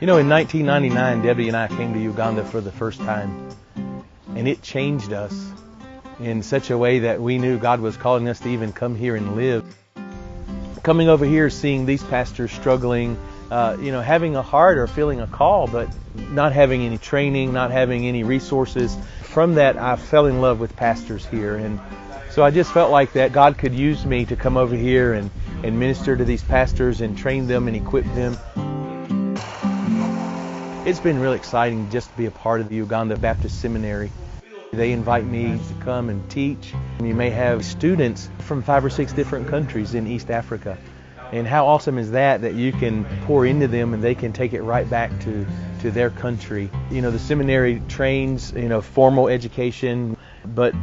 You know, in 1999, Debbie and I came to Uganda for the first time, and it changed us in such a way that we knew God was calling us to even come here and live. Coming over here, seeing these pastors struggling, having a heart or feeling a call, but not having any training, not having any resources. From that, I fell in love with pastors here, and so I just felt like that God could use me to come over here and minister to these pastors and train them and equip them. It's been really exciting just to be a part of the Uganda Baptist Seminary. They invite me to come and teach. You may have students from 5 or 6 different countries in East Africa. And how awesome is that you can pour into them and they can take it right back to their country. You know, the seminary trains, formal education, but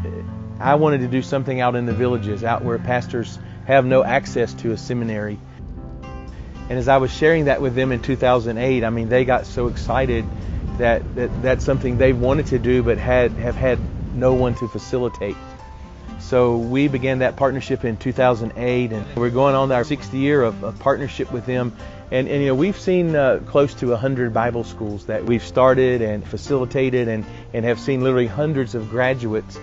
I wanted to do something out in the villages, out where pastors have no access to a seminary. And as I was sharing that with them in 2008, they got so excited that that's something they wanted to do but have had no one to facilitate. So we began that partnership in 2008, and we're going on our 6th year of partnership with them. And we've seen close to 100 Bible schools that we've started and facilitated and have seen literally hundreds of graduates.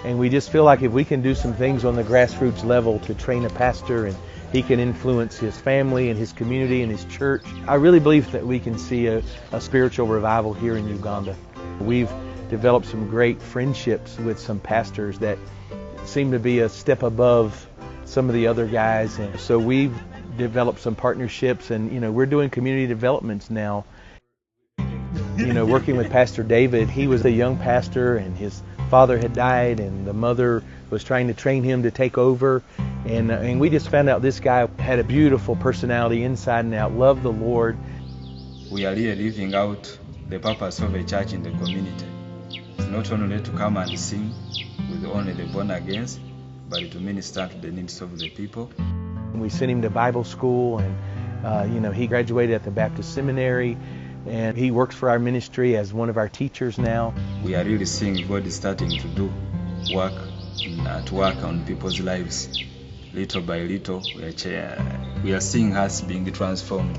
And we just feel like if we can do some things on the grassroots level to train a pastor and he can influence his family and his community and his church, I really believe that we can see a spiritual revival here in Uganda. We've developed some great friendships with some pastors that seem to be a step above some of the other guys. And so we've developed some partnerships, and we're doing community developments now. Working with Pastor David, he was a young pastor and his father had died and the mother was trying to train him to take over. And we just found out this guy had a beautiful personality inside and out, loved the Lord. We are here living out the purpose of a church in the community. It's not only to come and sing with only the born again, but to minister to the needs of the people. We sent him to Bible school, and he graduated at the Baptist Seminary, and he works for our ministry as one of our teachers now. We are really seeing God is starting to do work on people's lives. Little by little, we are seeing us being transformed.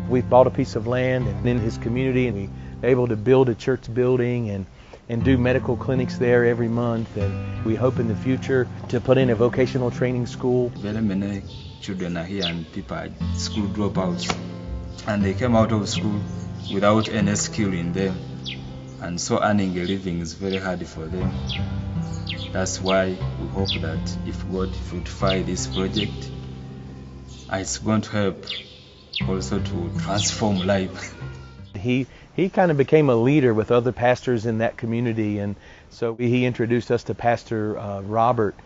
We've bought a piece of land in his community, and we're able to build a church building and do medical clinics there every month. And we hope in the future to put in a vocational training school. Very many children are here and people are school dropouts. And they came out of school without any skill in them. And so earning a living is very hard for them. That's why we hope that if God fructify this project, it's going to help also to transform life. He kind of became a leader with other pastors in that community, and so he introduced us to Pastor Robert.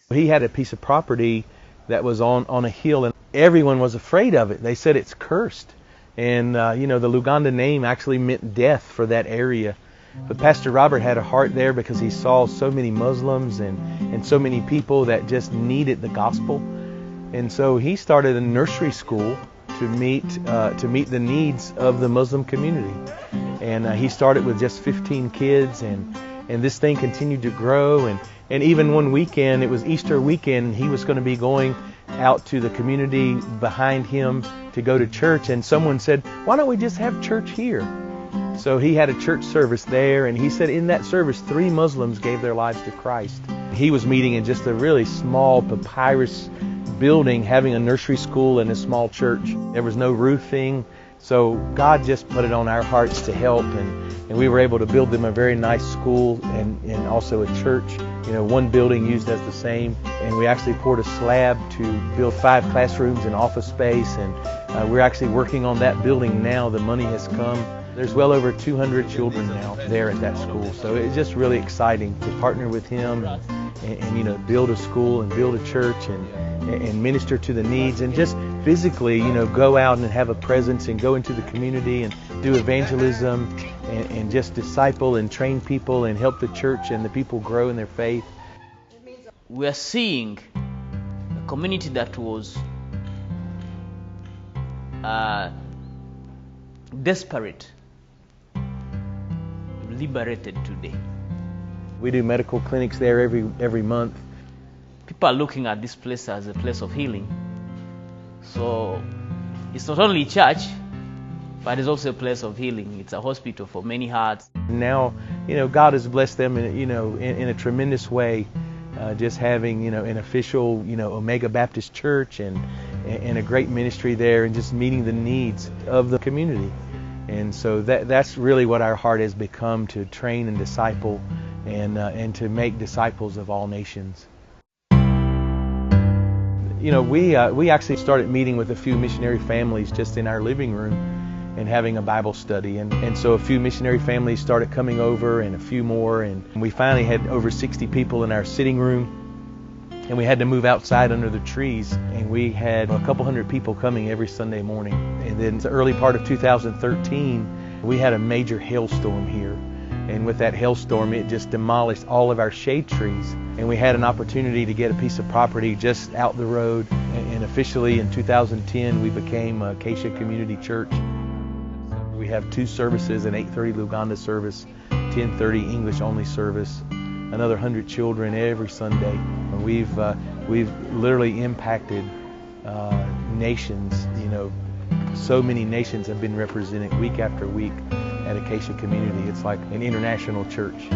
He had a piece of property that was on a hill, and everyone was afraid of it. They said it's cursed, and the Luganda name actually meant death for that area. But Pastor Robert had a heart there because he saw so many Muslims and so many people that just needed the gospel. And so he started a nursery school to meet the needs of the Muslim community. And he started with just 15 kids, and this thing continued to grow. And even one weekend, it was Easter weekend, he was going to be going out to the community behind him to go to church. And someone said, "Why don't we just have church here?" So he had a church service there, and he said in that service 3 Muslims gave their lives to Christ. He was meeting in just a really small papyrus building, having a nursery school and a small church. There was no roofing, so God just put it on our hearts to help, and we were able to build them a very nice school and also a church. One building used as the same, and we actually poured a slab to build 5 classrooms and office space, and we're actually working on that building now. The money has come. There's well over 200 children now there at that school, so it's just really exciting to partner with him and build a school and build a church and minister to the needs, and just physically go out and have a presence and go into the community and do evangelism and just disciple and train people and help the church and the people grow in their faith. We are seeing a community that was desperate, liberated today. We do medical clinics there every month. People are looking at this place as a place of healing. So it's not only church, but it's also a place of healing. It's a hospital for many hearts. Now, God has blessed them in a tremendous way, just having, an official, Omega Baptist Church and a great ministry there, and just meeting the needs of the community. And so that's really what our heart has become, to train and disciple and to make disciples of all nations. We actually started meeting with a few missionary families just in our living room and having a Bible study. And so a few missionary families started coming over, and a few more, and we finally had over 60 people in our sitting room. And we had to move outside under the trees, and we had a couple hundred people coming every Sunday morning. And then the early part of 2013, we had a major hailstorm here. And with that hailstorm, it just demolished all of our shade trees. And we had an opportunity to get a piece of property just out the road. And officially in 2010, we became Acacia Community Church. We have 2 services, an 8:30 Uganda service, 10:30 English only service, another 100 children every Sunday. And we've literally impacted nations. So many nations have been represented week after week at Acacia Community. It's like an international church.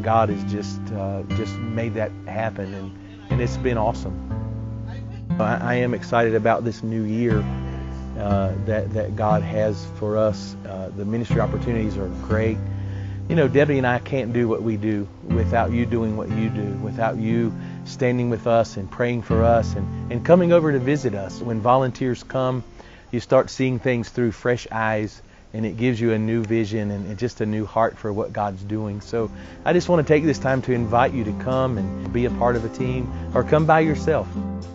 God has just made that happen, and it's been awesome. I am excited about this new year that God has for us. The ministry opportunities are great. Debbie and I can't do what we do without you doing what you do, without you standing with us and praying for us and coming over to visit us. When volunteers come, you start seeing things through fresh eyes, and it gives you a new vision and just a new heart for what God's doing. So I just want to take this time to invite you to come and be a part of a team, or come by yourself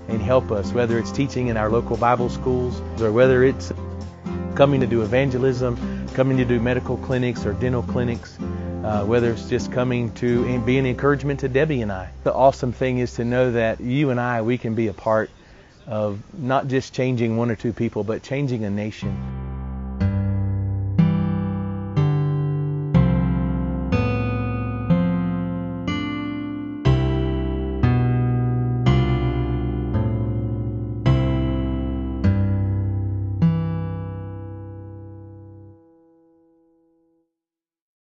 and help us, whether it's teaching in our local Bible schools, or whether it's coming to do evangelism, coming to do medical clinics or dental clinics, whether it's just coming to and be an encouragement to Debbie and I. The awesome thing is to know that you and I, we can be a part of not just changing 1 or 2 people, but changing a nation.